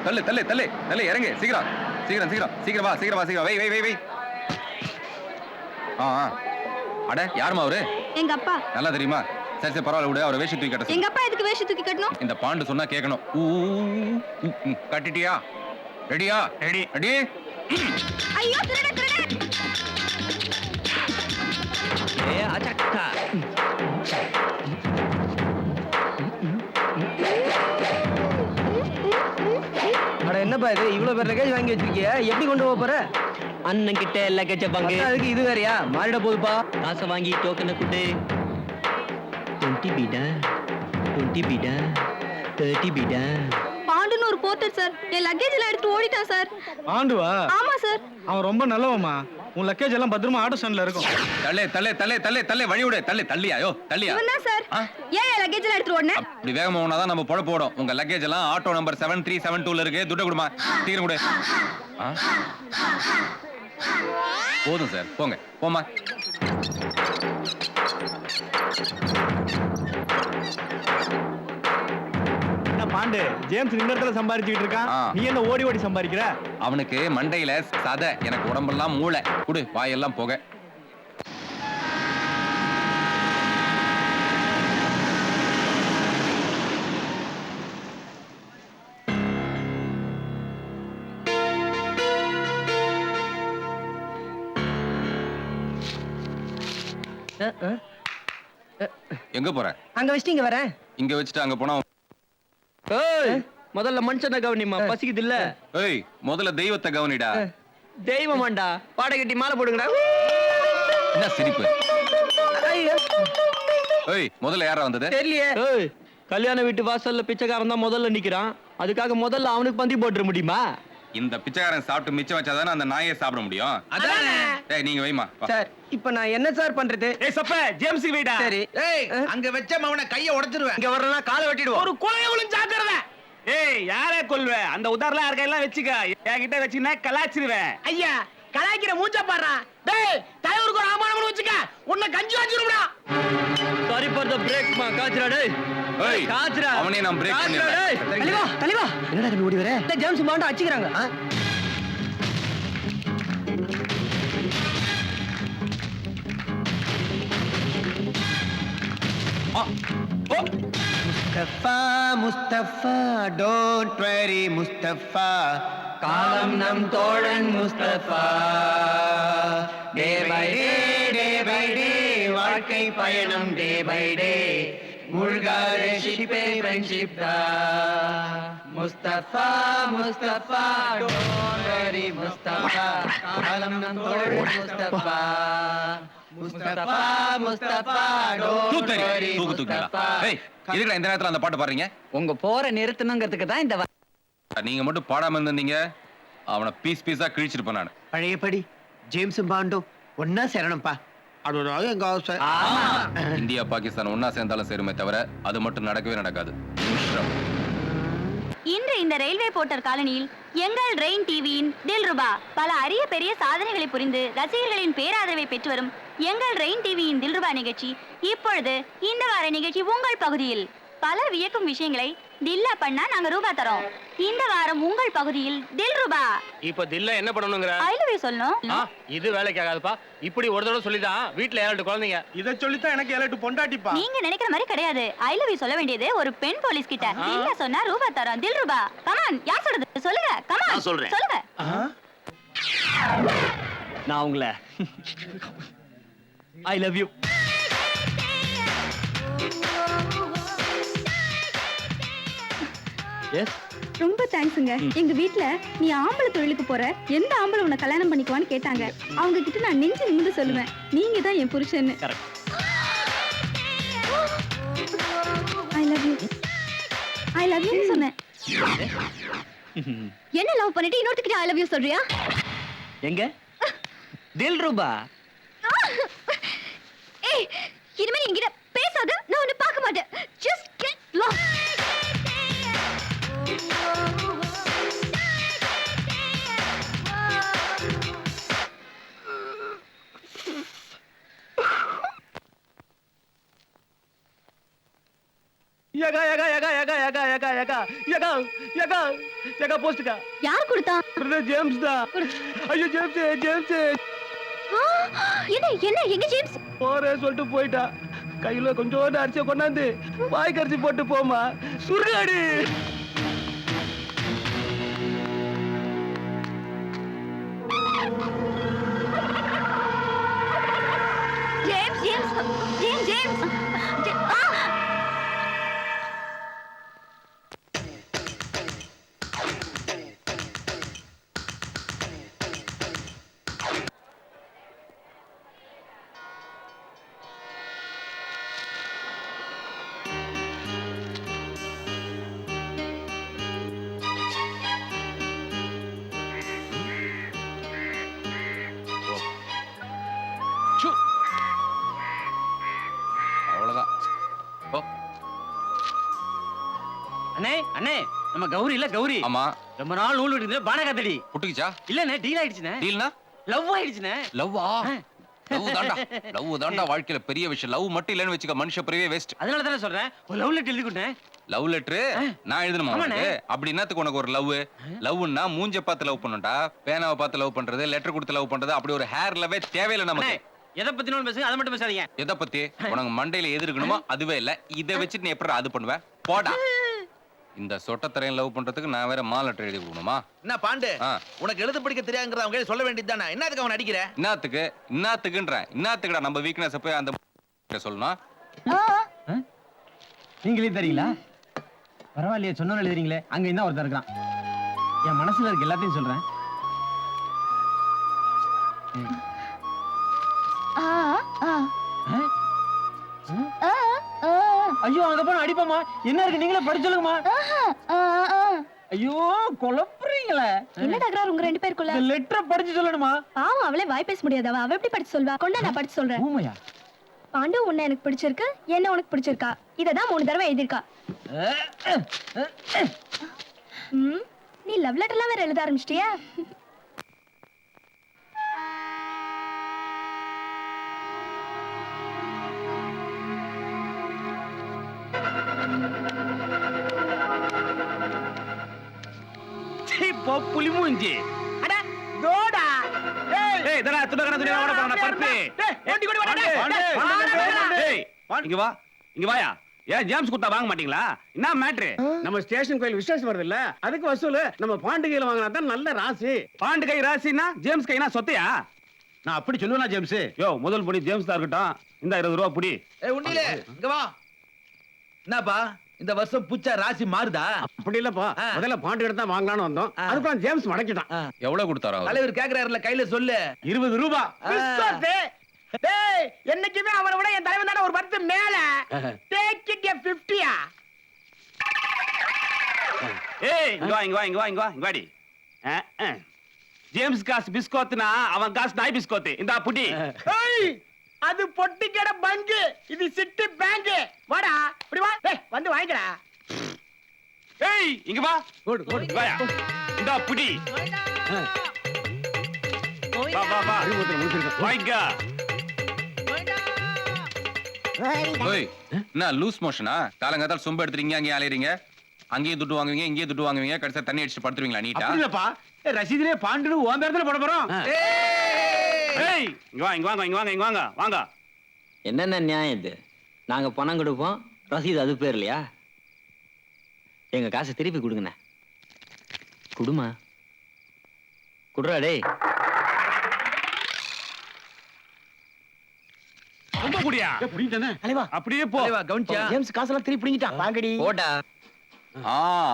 தள்ளு தள்ளு தள்ளு தள்ளு இறங்கு சீக்கிரம் சீக்கிரம் சீக்கிரம் சீக்கிரம் வா சீக்கிரம் வா சீக்கிரம் வை வை வை வை அட யாருமா அவரு? எங்க அப்பா. நல்லா தெரியுமா? சரி சரி பரவாயில்ல விடு, அவரை வேஷ தூக்கி கட்ட. எங்க அப்பா எதுக்கு வேஷ தூக்கி கட்டணும்? இந்த பாண்டு சொன்னா கேட்கணும். கட்டிட்டியா? ரெடியா? Ready ready. ஐயோ திருட திருட. அச்சக்கா. அட என்னப்பா இது இவ்வளவு பேர் லக்கேஜ் வாங்கி வச்சிருக்கிய, எப்படி கொண்டு போக போற? அண்ணன் கிட்ட லக்கேஜ பங்கு. அதுக்கு இது வேறயா? மாறிட போகுதுப்பா. காசை வாங்கி டோக்கனை குடு. 20 பீடா 20 பீடா 30 பீடா. பாண்டுன்னு ஒரு போர்ட்டர் சார் என் லக்கேஜ் எல்லாம் எடுத்து ஓடிட்டான் சார். பாண்டுவா? ஆமா சார். அவன் ரொம்ப நல்லவமா. உன் லக்கேஜ் எல்லாம் பத்திரமா ஆட்டோ ஸ்டாண்ட்ல இருக்கும். தள்ளே தள்ளே தள்ளே தள்ளே தள்ளே வழி விடு. தள்ளே தள்ளியாயோ தள்ளியா? இவனா சார்? ஏன் என் லக்கேஜ் எல்லாம் எடுத்து ஓடுன? அப்படி வேகமா ஓடுனா தான் நம்ம பொழப்பு ஓடும். உங்க லக்கேஜ் எல்லாம் ஆட்டோ நம்பர் 7372ல இருக்கு. துட்ட கொடுமா. சீக்கிரம் கொடு. போதும் சார் போங்க போமா. பாண்டு ஜேம்ஸ் இந்த இடத்துல சம்பாதிச்சுட்டு இருக்கான், நீ என்ன ஓடி ஓடி சம்பாதிக்கிற? அவனுக்கு மண்டையில சதை, எனக்கு உடம்பெல்லாம் மூளை. குடு வாயெல்லாம் போக. எங்க போற? அங்க வச்சிட்டு வரேன். இங்க வச்சுட்டு அங்க போனா முதல்ல மனுஷனை கவனிமா, பசிக்குது இல்ல? ஏய் முதல்ல தெய்வத்தை கவனிடா. தெய்வமாண்டா, பாட கட்டி மாலை போடுங்கடா. என்ன சிரிப்பு? ஏய் முதல்ல யாரா வந்தது? தெரியலையே. ஏய் கல்யாண வீட்டு வாசல்ல பிச்சைக்காரன் தான் முதல்ல நிக்கிறான், அதுக்காக முதல்ல அவனுக்கு பந்தி போட்டுற முடியுமா? இந்த பிச்சைக்காரன் சாப்பிட்டு மிச்சம் வச்சாதானே அந்த நாயை சாப்பிட முடியும். ஏய் நீங்க வைமா. சார் இப்போ நான் என்ன சார் பண்றது? ஏய் சப்ப ஜேம்ஸ் வைடா. சரி. ஏய் அங்க வெச்ச அவனை கைய உடைச்சிருவேன். இங்க வரலனா காலை வெட்டிடுவோம். ஒரு கொலையவளும் ஜாக்கிரத. ஏய் யாரே கொல்வே? அந்த உதாரணம் யார் கையில வெச்சுக்க. என்கிட்ட வெச்சினா கலாச்சிருவேன். ஐயா கலாய்க்கிற மூஞ்ச பாறா. டேய் தலைவருக்கு ஒரு ஆமானம்னு வெச்சுக்க. உன்னை கஞ்சி வச்சிரும்டா. சாரி ஃபார் தி பிரேக் மா காச்சுடா. டேய் ஏய் காச்சுடா. அவனே நான் பிரேக் பண்ணிடுறேன். தலைவா தலைவா என்னடா கண்ணு ஓடி வர? இந்த ஜேம்ஸ் மாண்ட அடிச்சுக்கறாங்க. முஸ்தபா முஸ்தபா டோன்ட் வரி முஸ்தபா, காலம் நம் தோழன் முஸ்தபா. டே பை டே வாழ்க்கை பயணம் டே பை டே, மூழ்காத ஷிப்பே ஃப்ரெண்ட்ஷிப் தா. முஸ்தபா முஸ்தபா டோன்ட் வரி முஸ்தபா, காலம் நம் தோழன் முஸ்தபா. Mustafa Mustafa don't worry Mustafa. ஏய் இதுக்கு இந்த நேரத்துல அந்த பாட்டு பாடுறீங்க? உங்க போற நிறுத்தணுங்கிறதுக்கு தான் இந்த நீங்க மட்டும் பாடாம இருந்தீங்க, அவனை பீஸ் பீஸா கிழிச்சிருப்பேன் நான். பழையபடி ஜேம்ஸும் பாண்டும் ஒன்னா சேரணும்பா. அதுதான் எங்க ஆசை. இந்தியா பாகிஸ்தான் ஒன்னா சேர்ந்தாலும் சேருமே தவிர அது மட்டும் நடக்கவே நடக்காது. இன்று இந்த ரயில்வே போர்ட்டர் காலனியில் எங்கள் ரெயின் டிவியின் தில்ருபா பல அரிய பெரிய சாதனைகளை புரிந்து ரசிகர்களின் பேராதரவை பெற்று வரும் எங்கள் ரெயின் டிவியின் தில்ருபா நிகழ்ச்சி இப்பொழுது இந்த வார நிகழ்ச்சி உங்கள் பகுதியில். பல வியக்கும் விஷயங்களை தில்லா பண்ணா நாங்க ரூபா தரோம். இந்த வாரம் உங்கள் பகுதியில் தில்ருபா. இப்ப தில்ல என்ன பண்ணணும்ங்கற? ஐ லவ் யூ சொல்லணும். இது வேலைக்கு ஆகாதுப்பா. இப்படி ஒரு தடவை சொல்லிதான் வீட்ல 7 குழந்தைங்க. இத சொல்லித்தான் எனக்கு 7 பொண்டாட்டிப்பா. நீங்க நினைக்கிற மாதிரி கிடையாது. ஐ லவ் யூ சொல்ல வேண்டியது ஒரு பெண் போலீஸ் கிட்ட. இல்ல சொன்னா ரூபா தரோம். தில்ருபா. கம் ஆன் யார் சொல்றது? சொல்லுங்க. கம் ஆன் சொல்றேன். சொல்லுங்க. நான் உங்களை ஐ லவ் யூ. எஸ் ரொம்ப தேங்க்ஸ்ங்க. எங்க வீட்ல நீ ஆம்பளை தொழிலுக்கு போற, எந்த ஆம்பளை உன்னை கல்யாணம் பண்ணிக்குவான்னு கேட்டாங்க. அவங்க கிட்ட நான் நெஞ்சு நிமிர்ந்து சொல்லுவேன், நீங்க தான் என் புருஷன். I love you. I love you சொன்னேன். என்ன லவ் பண்ணிட்டு இன்னொருத்தக்கிட்ட ஐ லவ் யூ சொல்றியா? எங்க தில்ருபா? ஏய் இனிமே என்கிட்ட பேசாத. நான் உன்னை பார்க்க மாட்டேன். Just get lost. யகா யகா யகா யகா ஏகா ஏகா ஏகா ஏகா ஏகா ஏகா போஸ்ட்க்கா யார் கொடுத்தா? ஜேம்ஸ் தான். ஐயோ ஜேம்ஸ் ஜேம்ஸ் ஆ, என்ன என்ன எங்க ஜேம்ஸ்? போறே சொல்லிட்டு போயிட்டா. கையில கொஞ்சோண்டு அரிசியை கொண்டாந்து வாய்க்கு அரிசி போட்டு போமா சுருகாடு. ஜேம்ஸ் ஜேம்ஸ் ஜேம்ஸ் ஜேம்ஸ் ஆ! சு. அவ்வளவுதான். ஓ, அண்ணே அண்ணே நம்ம கௌரி இல்ல கௌரி ஆமா ரொம்ப நாள் நூல் விடுது பானகாத்தடி புட்டுக்குச்சா? இல்லண்ணே டீல் ஆயிடுச்சுண்ணே டீல்னா லவ் ஆயிடுச்சுண்ணே லவ்வா? லவ் தாண்டா, லவ் தாண்டா வாழ்க்கையில பெரிய விஷயம். லவ் மட்டும் இல்லைன்னு வச்சுக்க, மனுஷ பிறவே வேஸ்ட். அதனால தானே சொல்றேன் ஒரு லவ் லெட்டர் எழுதி கொடுத்தேன். லவ் லெட்டர் நான் எழுதணுமா ஆமாண்ணே. உனக்கு? அப்படி என்னத்துக்கு உனக்கு ஒரு லவ்? லவ்னா மூஞ்ச பார்த்து லவ் பண்ணுடா, பேனாவை பார்த்து லவ் பண்றது, லெட்டர் கொடுத்து லவ் பண்றது, அப்படி ஒரு ஹேர் லவ்வே தேவையில்லை நமக்கு. எதை பத்தினு பேசுங்க, அதை மட்டும் பேசாதீங்க. எதை பத்தி? உனக்கு மண்டையில எது இருக்கணுமோ அதுவே இல்ல. இதை வச்சுட்டு நீ எப்படி அது பண்ணுவ? போடா. இந்த சொட்டத்தரையும் லவ் பண்றதுக்கு நான் வேற மா லெட்டர் எழுதி கொடுக்கணுமா? என்ன பாண்டு, ஆ. உனக்கு எழுத படிக்க தெரியாங்கிறத அவங்க சொல்ல வேண்டியதுதானே? என்னத்துக்கு அவன் அடிக்கிற? இன்னாத்துக்கு இன்னாத்துக்குடா நம்ம வீக்னஸ் போய் அந்த சொல்லணும். நீங்களே தெரியுங்களா? பரவாயில்லையே, சொன்னோம் எழுதுறீங்களே. அங்க என்ன ஒருத்தர் இருக்கான், என் மனசுல இருக்க எல்லாத்தையும் சொல்றேன். ஐயோ அங்க போன அடிப்போமா? என்ன இருக்கு நீங்களே படிச்சு சொல்லுங்கம்மா. ஐயோ குழப்புறீங்களே. என்ன தகராறு உங்க ரெண்டு பேருக்குள்ள? இந்த லெட்டரை படிச்சு சொல்லணுமா? பாவம், அவளே வாய் பேச முடியாது. அவ எப்படி படிச்சு சொல்வா? கொண்டா நான் படிச்சு சொல்றேன். ஊமையா? பாண்டு, உன்னை எனக்கு பிடிச்சிருக்கு, என்ன உனக்கு பிடிச்சிருக்கா? இததான் 3 தடவை எழுதிருக்கா. நீ லவ் லெட்டர்லாம் வேற எழுத ஆரம்பிச்சிட்டியா? புலி மூஞ்சி. அட தோடா. ஏய் தடா துடகன துடகன ஓட போறா பர்பி. டேய் ஓடி ஓடி வாடா. டேய் இங்க வா. இங்க வாயா. ஏன் ஜேம்ஸ் குத்தா வாங்க மாட்டீங்களா? என்ன மேட்ரு? நம்ம ஸ்டேஷன் கோயில் விசேஷம் வருது இல்ல, அதுக்கு வசூல் நம்ம பாண்டு கையில வாங்கினா தான் நல்ல ராசி. பாண்டு கை ராசினா ஜேம்ஸ் கைனா சொத்தையா? நான் அப்படி சொல்லுவேனா ஜேம்ஸ்? யோ முதல் புடி ஜேம்ஸ் தான் இருக்கட்டும். இந்த 20 ரூபாய் புடி. ஏய் உண்டிலே இங்க வா. என்னப்பா இந்த வருஷம் புச்சா ராசி மாறுதா? அப்படி இல்லப்பா, முதல்ல பாண்டு கிட்ட தான் வாங்கலாம்னு வந்தோம். அதுக்கு ஜேம்ஸ் மடக்கிட்டான். எவ்வளவு கொடுத்தாரோ? தலைவர் கேக்குறாருல, கையில சொல்லு. 20 ரூபாய். டேய் என்னைக்குமே அவரை விட என் தலைவன் தான ஒரு 10 மேல. டேக் இட் 50யா? ஏய் இங்க வா இங்க வா இங்க வா இங்க வா இங்க வாடி. ஜேம்ஸ் காஸ் பிஸ்கோத்னா அவன் காஸ் நாய் பிஸ்கோத். இந்தா புடி. ஏய் அது பொட்டிக்கட பங்க், இது சிட்டி பேங்க். வாடா இப்படி வா. டேய் வந்து வாங்கிடா. ஏய் இங்க வா. குட் வாயா. இந்தா புடி. வா வா வா. வாங்க. ஓய், என்ன லூஸ் மோஷனா? காலங்காத்தால சொம்ப எடுத்துறீங்க, அங்கேயே அலையறீங்க. அங்கேயும் துட்டு வாங்குவீங்க, இங்கேயும் துட்டு வாங்குவீங்க, கடைசியா தண்ணி அடிச்சு படுத்துவீங்களா நீட்டா? இல்லப்பா, ரசீதிலே பாண்டுன்னு உன் பேர்ல போட போறோம். ஏய் இங்க வா இங்க வாங்க இங்க வாங்க இங்க வாங்க வாங்க. என்னென்ன நியாயம் இது? நாங்க பணம் கொடுப்போம், ரசீது அது பேர் இல்லையா? எங்க காசை திருப்பி கொடுங்கண்ணே. குடுமா குடுறா. டேய் ரொம்ப குடியா? புடிங்கதானே தலைவா? அப்படியே போ. தலைவா கவுன்சியா? ஜேம்ஸ் காசெல்லாம் திருப்பி புடிங்கிட்டான். வாங்கடி. போடா.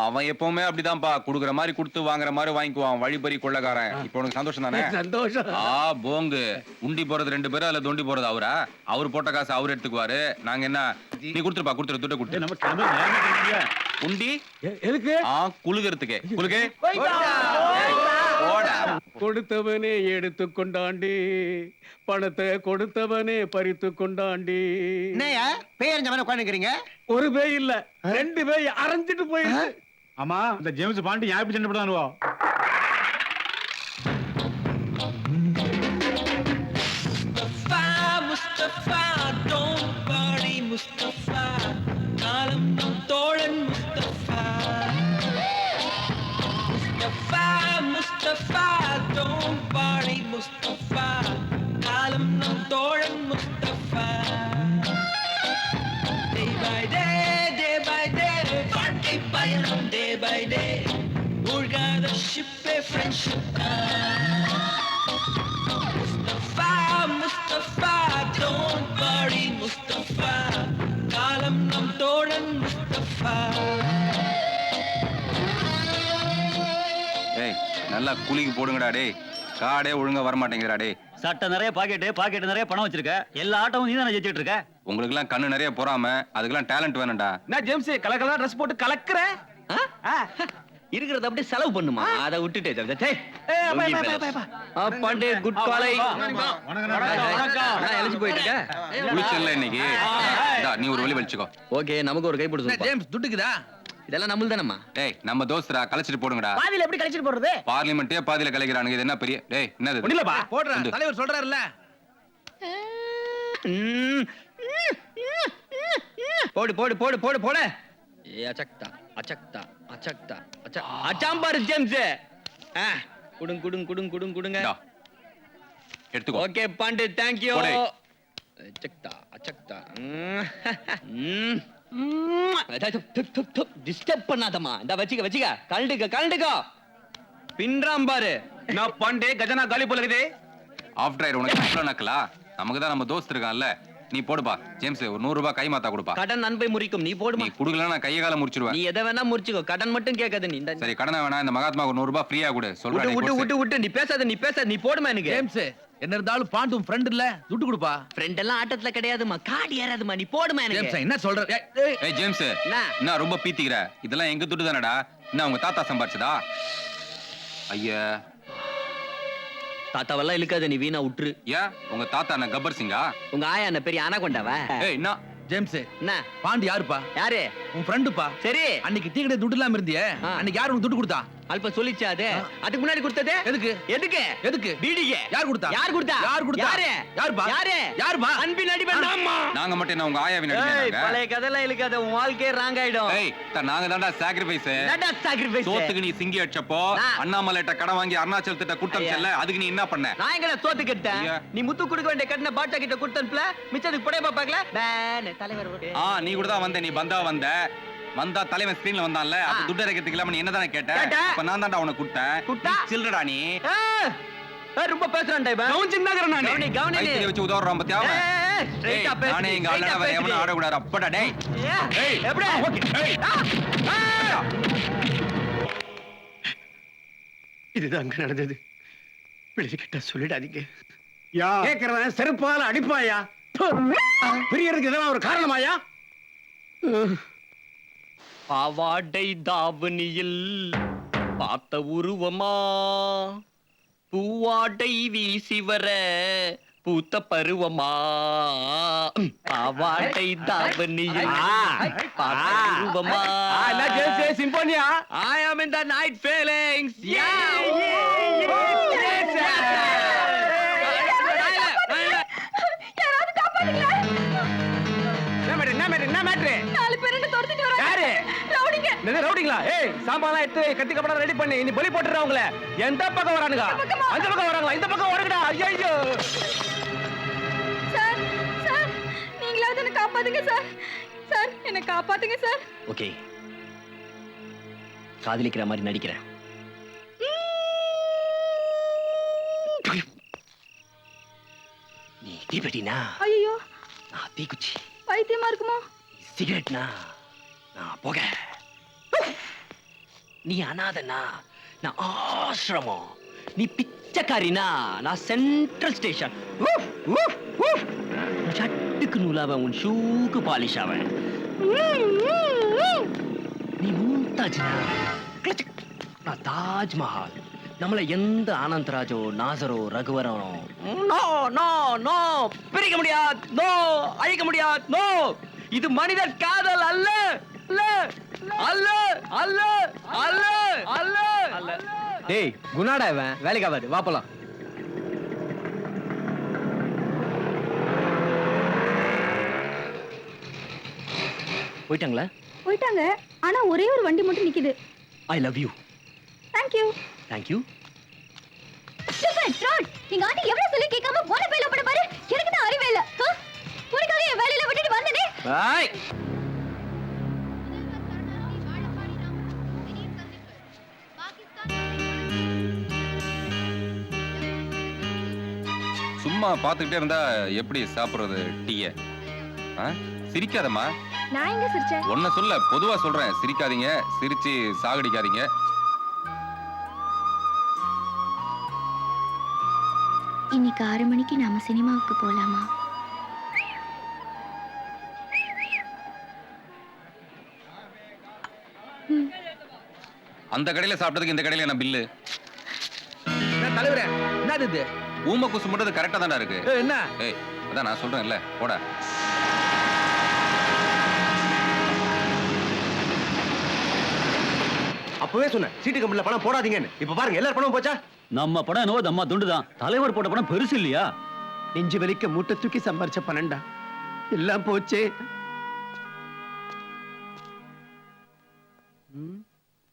அவன் எப்பவுமே அப்படிதான்ப்பா, குடுக்குற மாதிரி கொடுத்து வாங்குற மாதிரி வாங்கிக்குவான். வழிபறி கொள்ளக்காரன். இப்போ உனக்கு சந்தோஷம் தானே? சந்தோஷம். போங்கு உண்டி போறது 2 பேரு, அதுல தொண்டி போறது அவரா? அவர் போட்ட காசு அவர் எடுத்துக்குவாரு. நாங்க என்ன? நீ கொடுத்துருப்பா, கொடுத்துரு, துட்ட கொடுத்து. நம்ம கிளம்ப நேரமே கிடைக்கல. உண்டி எதுக்கு? குளுகிறதுக்கு. குளுக்கு கொடுத்தவனே எடுத்து கொண்டாண்டி, பணத்தை கொடுத்தவனே பறித்து கொண்டாண்டி. என்னையா பேரஞ்ச மாதிரி உட்காந்துக்கிறீங்க? ஒரு பேய் இல்ல, 2 பேய் அரைஞ்சிட்டு போயிடுச்சு. ஆமா, இந்த ஜேம்ஸ் பாண்டு ஏன் இப்படி சண்டை போடுவானுவோ? Mustafa, don't worry, Mustafa. காலம் நம் தோழன் Mustafa. பயணம் டே பை டே மூழ்காத ஷிப்பே friendship Mustafa Mustafa don't worry Mustafa காலம் நம் தோழன் முஸ்தபா ஏய் நல்லா குளிக்கு போடுங்கடா டேய் காடே ஒழுங்கா வர மாட்டேங்கிறா டேய் சட்டை நிறைய பாக்கெட் நிறைய பணம் வச்சிருக்க எல்லா ஆட்டமும் நீ தானே ஜெயிச்சிட்டு இருக்க உங்களுக்கு எல்லாம் கண்ணு நிறைய பொறாம அதுக்கெல்லாம் டேலண்ட் வேணும்டா நான் ஜேம்ஸ் கலர் ட்ரெஸ் போட்டு கலக்குற இருக்கிறத அப்படியே செலவு பண்ணுமா அதை விட்டுட்டே பாண்டே குட் காலை எழுச்சி போயிட்டு இருக்க குளிச்சல்ல இன்னைக்கு இந்தா, நீ ஒரு வழி வலிச்சுக்கோ ஓகே நமக்கு ஒரு கை பிடிச்சு ஜேம்ஸ் துட்டுக்குதா இதெல்லாம் நம்மள தானம்மா டேய் நம்ம தோஸ்தரா கலைச்சிட்டு போடுங்கடா பாதியில எப்படி கழிச்சிட்டு போறது பார்லிமெண்டே பாதியில கலைக்கிறானுங்க இது என்ன பெரிய டேய் என்னது இது? ஒண்ணுலப்பா போடுறா வந்து. தலைவர் சொல்றாருல்ல போடு போடு போடு போடு போடு ஏ அச்சக்தா அச்சக்தா அச்சக்தா அச்சாம்பாரு ஜேம்ஸ் குடுங்க குடுங்க குடுங்க குடுங்க குடுங்க இந்தா. எடுத்துக்கோ ஓகே பாண்டு தேங்க் யூ போடு. அச்சக்தா அச்சக்தா டிஸ்டர்ப் பண்ணாதம்மா இந்த வச்சிக்க வச்சிக்க கழண்டுக்க கழண்டுக்க பின்றாம் பாரு நான் பாண்டே கஜனா காலி போல இருக்குது ஆஃப்டர் உனக்கு இவ்வளவு நக்கலா நமக்கு தான் நம்ம தோஸ்த் இருக்கான்ல நீ போடுப்பா ஜேம்ஸ் ஒரு 100 ரூபாய் கை மாத்தா கொடுப்பா கடன் அன்பை முறிக்கும் நீ போடுமா நீ குடுக்கலன்னா நான் கைய கால முடிச்சிருவேன் நீ எதை வேணா முறிச்சுக்கோ கடன் மட்டும் கேட்காத நீ இந்த சரி கடனை வேணா இந்த மகாத்மா ஒரு 100 ரூபாய் ஃப்ரீயா கொடு விட்டு சொல்றேன் விட்டு விட்டு விட்டு நீ பேசாத நீ போடுமா எனக்கு ஜேம்ஸ் என்ன இருந்தாலும் பாண்டும் ஃப்ரெண்ட் இல்ல துட்டு கொடுப்பா ஃப்ரெண்ட் எல்லாம் ஆட்டத்துல கிடையாதுமா காடி ஏறாதுமா நீ போடுமா ஜேம்ஸ் எனக்கு என்ன சொல்ற ஏய் ஜேம்ஸ் என்ன? என்ன ரொம்ப பீத்திக்கிற இதெல்லாம் எங்க துட்டு தானடா என்ன உங்க தாத்தா சம்பாரிச்சதா ஐயா தாத்தாவெல்லாம் இழுக்காத நீ வீணா விட்டுரு ஏன் உங்க தாத்தா என்ன கப்பர் சிங்கா உங்க ஆயா என்ன பெரிய அனாகொண்டாவ ஏய் என்ன ஜேம்ஸ் என்ன பாண்டி யாருப்பா யாரு உன் ஃப்ரெண்டுப்பா சரி அன்னைக்கு டீ கடை துட்டு இல்லாம இருந்தியே ஆ. அன்னைக்கு யாரு உனக்கு துட்டு கொடுத்தா அல்ப சொல்லிச்சா அது அதுக்கு முன்னாடி கொடுத்தது எதுக்கு எதுக்கு எதுக்கு பீடிக்கு யார் கொடுத்தா யார் கொடுத்தா யார் கொடுத்தா யாரு யாருப்பா யாரு யாருப்பா அன்பின் அடிபன் ஆமா நாங்க மட்டும் என்ன உங்க ஆயாவின் ஏய் அடிமையாங்க பழைய கதையெல்லாம் இழுக்காத உன் வாழ்க்கையே ராங் ஆயிடும் ஏய் நாங்க தான்டா சாக்ரிஃபைஸ் என்னடா sacrifice? சோத்துக்கு நீ சிங்கி அடிச்சப்போ நான். அண்ணாமலைட்ட கடன் வாங்கி அருணாச்சல் திட்ட குட்டம் ஐயா. செல்ல அதுக்கு நீ என்ன பண்ண நான் எங்கடா சோத்து கட்டேன் ஐயா. நீ முத்து கொடுக்க வேண்டிய கட்டின பாட்டா கிட்ட கொடுத்தனுப்பல மிச்சத்துக்கு புடைய பாப்பாக்கல பேன் தலைவர் ஓட்டு. நீ கூட தான் வந்த நீ பந்தா வந்தா தலைவன் ஸ்கிரீன்ல வந்தான்ல அது ஆ. துட்டு இறக்கிறதுக்கு இல்லாம நீ என்னதானே கேட்ட கேட்டேன். இப்ப நான் தான்டா உனக்கு கொடுத்தேன் குட்டா? நீ சில்றடா நீ ஏய், ஏய், ரொம்ப பேசுறான்டா இவன் கவுஞ்சிருந்தாங்கறேன் நானு கவனி கவனி நீ. கைத்திரி வச்சு உதவுறான் பத்தியா அவன்? ஏய், straight ஏய், ஆ பேசு, நானே எங்க straight ஆ அண்ணனை வேற பேசு. எவனும் ஆடக்கூடாது அப்படா டேய் ஏய், எப்படி? இதுதான் அங்க நடந்தது பிள்ளை கிட்ட சொல்லிடாதீங்க கேக்குறவன் செருப்பால அடிப்பாயா பிரியறதுக்கு இதெல்லாம் ஒரு காரணமாயா பாவாடை தாவணியில் பார்த்த உருவமா பூவாடை வீசி வர பூத்த பருவமா பாவாடை தாவணியில் பார்த்த உருவமா சிம்போனியா I am in the night feelings. என்ன மேட்ரு நாலு பேர் என்ன துரத்திட்டு வராங்க யாரு ரவுடிங்க ரவுடிங்களா ஏய் சாம்பார்லாம் எடுத்து கத்தி கப்படா ரெடி பண்ணி நீ பலி போட்டுற அவங்கள எந்த பக்கம் வரானுங்க பக்கமா? அந்த பக்கம் வராங்களா இந்த பக்கம் வரங்கடா ஐயோ சார் சார் நீங்களாவது என்ன காப்பாத்துங்க சார் சார் என்ன காப்பாத்துங்க சார் ஓகே காதலிக்கிற மாதிரி நடிக்கிறேன் நீ தீப்பெட்டினா ஐயோ நான் தீக்குச்சி பைத்தியமா இருக்குமோ சிகரெட்னா நான் புக நீ அனாதனா நான் ஆசிரமம் நீ பிச்சைக்காரினா நான் சென்ட்ரல் ஸ்டேஷன் சட்டுக்கு நூலாவன் உன் ஷூக்கு பாலிஷ் ஆவன் நீ மும்தாஜ்னா நான் தாஜ்மஹால் நம்மள எந்த ஆனந்தராஜோ நாசரோ ரகுவரனோ நோ நோ நோ பிரிக்க முடியாது நோ அழிக்க முடியாது நோ இது மனிதர் காதல் அல்ல அல்ல அல்ல அல்ல அல்ல அல்ல டேய் குணாடா இவன் வேலைக்கு ஆகாது வா போலாம் போயிட்டாங்களா போயிட்டாங்க ஆனா ஒரே ஒரு வண்டி மட்டும் நிக்குது I love you thank you thank you நீங்க ஆண்டி எவ்வளவு சொல்லி கேட்காம போன பையில போட பாரு எனக்கு தான் அறிவே இல்ல உனக்காக என் வேலையில விட்டுட்டு வந்தனே பாய் சும்மா பாத்துக்கிட்டே இருந்தா எப்படி சாப்பிடுறது டீய? சிரிக்காதம்மா. நான் எங்க சிரிச்சேன்? ஒன்ன சொல்ல பொதுவா சொல்றேன், சிரிக்காதீங்க, சிரிச்சு சாகடிக்காதீங்க. இன்னைக்கு 6 மணிக்கு நாம சினிமாவுக்கு போலாமா? அந்த கடையில சாப்பிட்டதுக்கு இந்த கடையில என்ன பில்லு? தலைவரே என்னது இது? ஊம குசு மட்டும் கரெக்டா தானே இருக்கு. என்ன? ஏய், அதான் நான் சொல்றேன் இல்ல, போடா. அப்பவே சொன்னேன் சீட்டு கம்பெனில பணம் போடாதீங்கன்னு. இப்ப பாருங்க எல்லாரும் பணம் போச்சா? நம்ம படம் என்னவோ தம்மா துண்டுதான். தலைவர் போட்ட படம் பெருசு இல்லையா? நெஞ்சு வலிக்க மூட்டை தூக்கி சம்பாரிச்ச பணம்டா எல்லாம் போச்சே.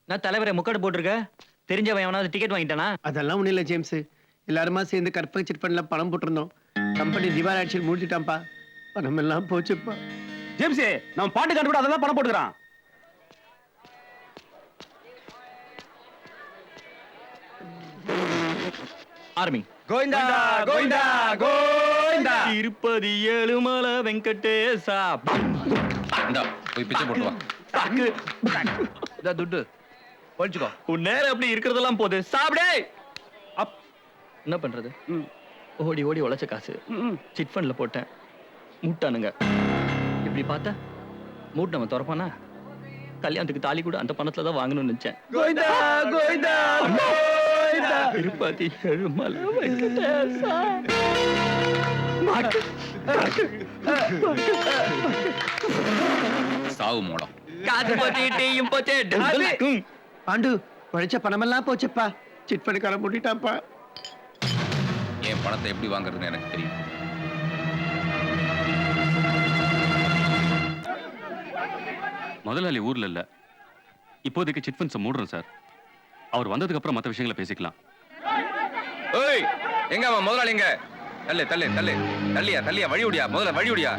நான் தலைவரை முக்காடு போட்டிருக்க. தெரிஞ்சவன் எவனாவது டிக்கெட் வாங்கிட்டானா? அதெல்லாம் ஒண்ணும் இல்ல ஜேம்ஸ். எல்லாருமா சேர்ந்து கற்பக சிட் பண்ணல பணம் போட்டிருந்தோம். கம்பெனி திவால் ஆட்சியில் மூழ்கிட்டான்ப்பா. பணம் எல்லாம் போச்சுப்பா. ஜேம்ஸ் நம்ம பாட்டு கண்டு கூட அதெல்லாம் பணம் போட்டுக்கிறான். ஆர்மி கோவிந்தா கோவிந்தா கோவிந்தா. திருப்பதி ஏழுமலை வெங்கடேசா. இந்தா போய் பிச்சை போட்டு வா. இதா துட்டு ஒழிச்சுக்கோ. உன் நேரம் அப்படி இருக்கிறதெல்லாம் போது சாப்பிடே. என்ன பண்றது? ஓடி ஓடி உழைச்ச காசு சிட் ஃபண்ட்ல போட்டேன். மூட்டானுங்க. இப்படி பார்த்தா மூட் நம்ம திறப்பானா? கல்யாணத்துக்கு தாலி கூட அந்த பணத்துல தான் வாங்கணும்னு நினைச்சேன். கோவிந்தா கோவிந்தா கோவிந்தா. திருப்பதி ஏழுமலை வெங்கடேசா. சாவு மூலம். காசு போச்சு, டீயும் போச்சு. பாண்டு உழைச்ச பணமெல்லாம் போச்சுப்பா. சிட் பண்ணிக்கார மூடிட்டான்ப்பா. என் பணத்தை எப்படி வாங்குறதுன்னு எனக்கு தெரியும். முதலாளி ஊர்ல இல்ல. இப்போதைக்கு சிட் ஃபண்ட்ஸ் மூடுறோம் சார். அவர் வந்ததுக்கு அப்புறம் மற்ற விஷயங்களை பேசிக்கலாம். ஏய், எங்க அவன் முதலாளி எங்க? தள்ளு தள்ளு தள்ளு, தள்ளியா தள்ளியா, வழி விடியா, முதல்ல வழி விடியா.